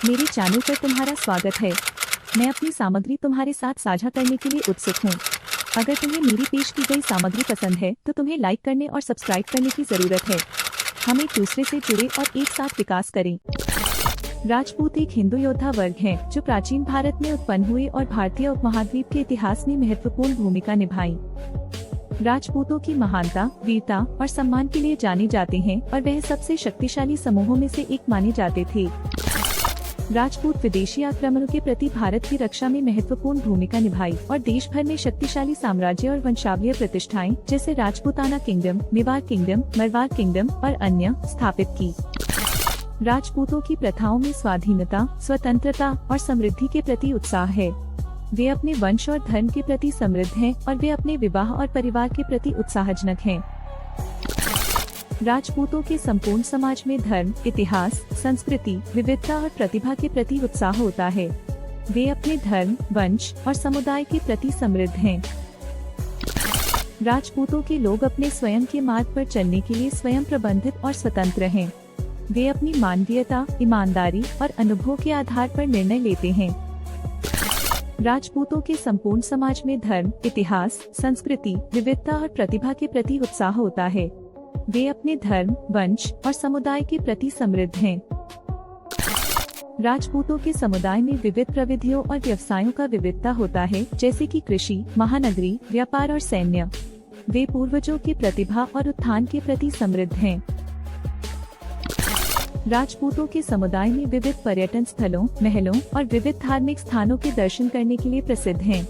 मेरे चैनल पर तुम्हारा स्वागत है। मैं अपनी सामग्री तुम्हारे साथ साझा करने के लिए उत्सुक हूँ। अगर तुम्हें मेरी पेश की गई सामग्री पसंद है तो तुम्हें लाइक करने और सब्सक्राइब करने की जरूरत है। हम एक दूसरे से जुड़े और एक साथ विकास करें। राजपूत एक हिंदू योद्धा वर्ग हैं, जो प्राचीन भारत में उत्पन्न हुए और भारतीय उपमहाद्वीप के इतिहास में महत्वपूर्ण भूमिका निभाई। राजपूतों की महानता, वीरता और सम्मान के लिए जाने जाते हैं और वह सबसे शक्तिशाली समूहों में से एक माने जाते थे। राजपूत विदेशी आक्रमणों के प्रति भारत की रक्षा में महत्वपूर्ण भूमिका निभाई और देश भर में शक्तिशाली साम्राज्य और वंशावलीय प्रतिष्ठाएं जैसे Rajputana kingdom, Mewar kingdom, Marwar kingdom और अन्य स्थापित की। राजपूतों की प्रथाओं में स्वाधीनता, स्वतंत्रता और समृद्धि के प्रति उत्साह है। वे अपने वंश और धर्म के प्रति समृद्ध हैं और वे अपने विवाह और परिवार के प्रति उत्साहजनक हैं। राजपूतों के संपूर्ण समाज में धर्म, इतिहास, संस्कृति, विविधता और प्रतिभा के प्रति उत्साह होता है। वे अपने धर्म, वंश और समुदाय के प्रति समृद्ध हैं। राजपूतों के लोग अपने स्वयं के मार्ग पर चलने के लिए स्वयं प्रबंधित और स्वतंत्र हैं। वे अपनी मानवीयता, ईमानदारी और अनुभव के आधार पर निर्णय लेते हैं। राजपूतों के संपूर्ण समाज में धर्म, इतिहास, संस्कृति, विविधता और प्रतिभा के प्रति उत्साह होता है। वे अपने धर्म, वंश और समुदाय के प्रति समृद्ध हैं। राजपूतों के समुदाय में विविध प्रविधियों और व्यवसायों का विविधता होता है, जैसे कि कृषि, महानगरी, व्यापार और सैन्य। वे पूर्वजों की प्रतिभा और उत्थान के प्रति समृद्ध हैं। राजपूतों के समुदाय में विविध पर्यटन स्थलों, महलों और विविध धार्मिक स्थानों के दर्शन करने के लिए प्रसिद्ध हैं।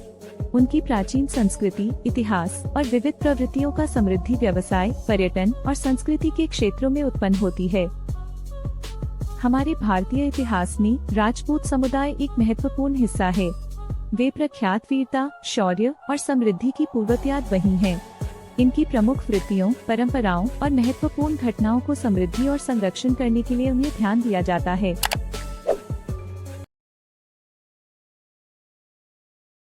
उनकी प्राचीन संस्कृति, इतिहास और विविध प्रवृत्तियों का समृद्धि व्यवसाय, पर्यटन और संस्कृति के क्षेत्रों में उत्पन्न होती है। हमारे भारतीय इतिहास में राजपूत समुदाय एक महत्वपूर्ण हिस्सा है। वे प्रख्यात वीरता, शौर्य और समृद्धि की पूर्वतयाद वही हैं। इनकी प्रमुख वृत्तियों, परंपराओं और महत्वपूर्ण घटनाओं को समृद्धि और संरक्षण करने के लिए उन्हें ध्यान दिया जाता है।